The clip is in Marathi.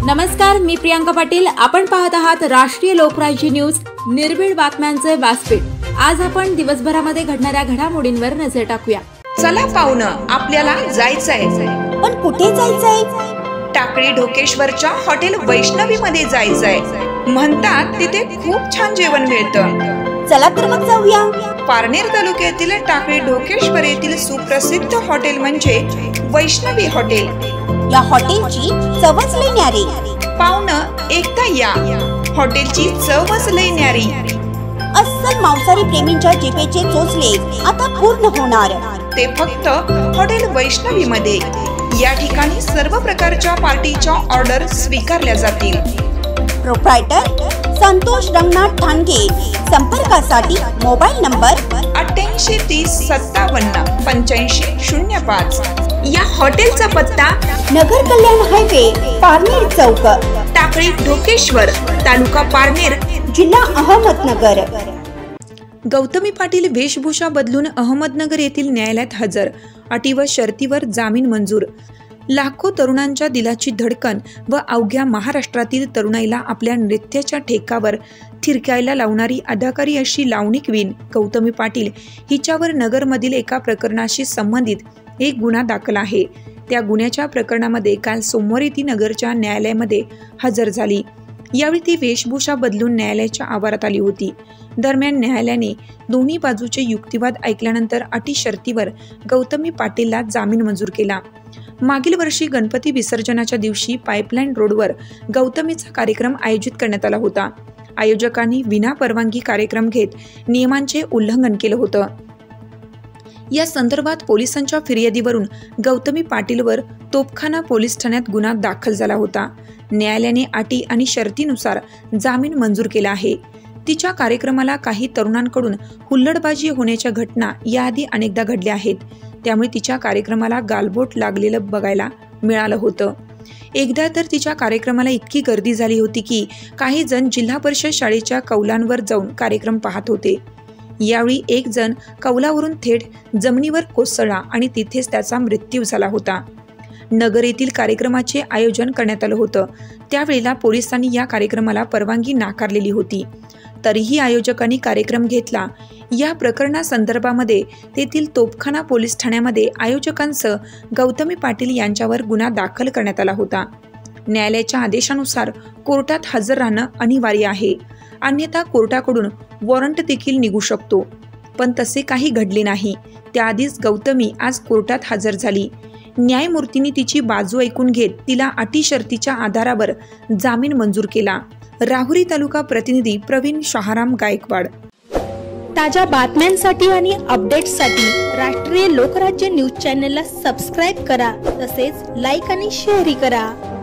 नमस्कार, मी प्रियांका पाटील। आपण पाहत आहात राष्ट्रीय लोकराज्य न्यूज, निर्भीड बातम्यांचे व्यासपीठ। आज आपण दिवसभरामध्ये घडणाऱ्या घडामोडींवर नजर टाकूया। चला पाहुणं, आपल्याला जायचंय। पण कुठे जायचंय? टाकळी ढोकेश्वरच्या हॉटेल वैष्णवी मध्ये जायचंय। म्हणतात तिथे खूप छान जेवण मिळतं। चला तर मग जाऊया। पारनेर तालुक्यातील टाकळी ढोकेश्वर येथील सुप्रसिद्ध हॉटेल म्हणजे वैष्णवी हॉटेल। या हॉटेलची चवच लई न्यारी। पाहुणं, एकदा या, हॉटेलची चवच लई न्यारी। अस्सल मांसाहारी प्रेमींच्या जिभेचे चोचले आता पूर्ण होणार, ते फक्त हॉटेल वैष्णवी मध्ये। या ठिकाणी सर्व प्रकारच्या पार्टीच्या ऑर्डर स्वीकारल्या जातील। प्रोप्रायटर संतोष रंगनाथ ठाणगे। संपर्कासाठी मोबाईल नंबर 8830578505। या हॉटेलचा पत्ता नगर कल्याण हायवे, पारनेर चौक, टाकळी ढोकेश्वर, तालुका पारनेर, जिल्हा अहमदनगर। गौतमी पाटील वेशभूषा बदलून अहमदनगर येथील न्यायालयात हजर। अटी व शर्तीवर जामीन मंजूर। लाखो तरुणांच्या दिलाची धडकन व अवघ्या महाराष्ट्रातील तरुणाईला आपल्या नृत्याच्या ठेक्यावर थिरकायला लावणारी अदाकारी अशी लावणी क्वीन गौतमी पाटील हिच्यावर नगरमधील एका प्रकरणाशी संबंधित एक गुन्हा दाखल आहे। त्या गुन्ह्याच्या प्रकरणामध्ये काल सोमवारी ती नगरच्या न्यायालयामध्ये हजर झाली। यावेळी ती वेशभूषा बदलून न्यायालयाच्या आवारात आली होती। दरम्यान न्यायालयाने दोन्ही बाजूचे युक्तिवाद ऐकल्यानंतर अटी शर्तीवर गौतमी पाटीलला जामीन मंजूर केला। मागील वर्षी गणपती विसर्जनाच्या दिवशी पाईपलाईन रोडवर गौतमीचा कार्यक्रम आयोजित करण्यात आला होता। आयोजकांनी विना परवानगी कार्यक्रम घेत नियमांचे उल्लंघन केलं होतं। या संदर्भात पोलिसांच्या फिर्यादीवरून गौतमी पाटीलवर तोपखाना पोलीस ठाण्यात गुन्हा दाखल झाला होता। न्यायालयाने अटी आणि शर्तीनुसार जामीन मंजूर केला आहे। तिच्या कार्यक्रमाला काही तरुणांकडून हुल्लडबाजी होण्याच्या घटना याआधी अनेकदा घडल्या आहेत। त्यामुळे तिच्या कार्यक्रमाला गालबोट लागलेलं बघायला मिळालं होतं। एकदा तर तिच्या कार्यक्रमाला इतकी गर्दी झाली होती की काही जण जिल्हा परिषद शाळेच्या कौलांवर जाऊन कार्यक्रम पाहत होते। यावेळी एक जण कौलावरून थेट जमिनीवर कोसळला आणि तिथेच त्याचा मृत्यू झाला होता। नगर येथील कार्यक्रमाचे आयोजन करण्यात आलं होतं। त्यावेळेला पोलिसांनी या कार्यक्रमाला परवानगी नाकारलेली होती, तरीही आयोजकांनी कार्यक्रम घेतला। या प्रकरणासंदर्भामध्ये तेथील तोपखाना पोलीस ठाण्यामध्ये आयोजकांसह गौतमी पाटील यांच्यावर गुन्हा दाखल करण्यात आला होता। न्यायालयाच्या आदेशानुसार कोर्टात हजर राहणं अनिवार्य आहे, अन्यथा कोर्टाकडून वॉरंट देखील निघू शकतो। पण तसे काही घडले नाही। त्याआधीच गौतमी आज कोर्टात हजर झाली। न्यायमूर्तींनी तिची बाजू ऐकून घेत तिला अटी शर्तीच्या आधारावर जामीन मंजूर केला। राहुरी तालुका प्रतिनिधी प्रवीण शहाराम गायकवाड। ताज्या बातम्यांसाठी आणि अपडेट्ससाठी राष्ट्रीय लोकराज्य न्यूज चॅनलला सबस्क्राईब करा, तसेच लाईक आणि शेअरही करा।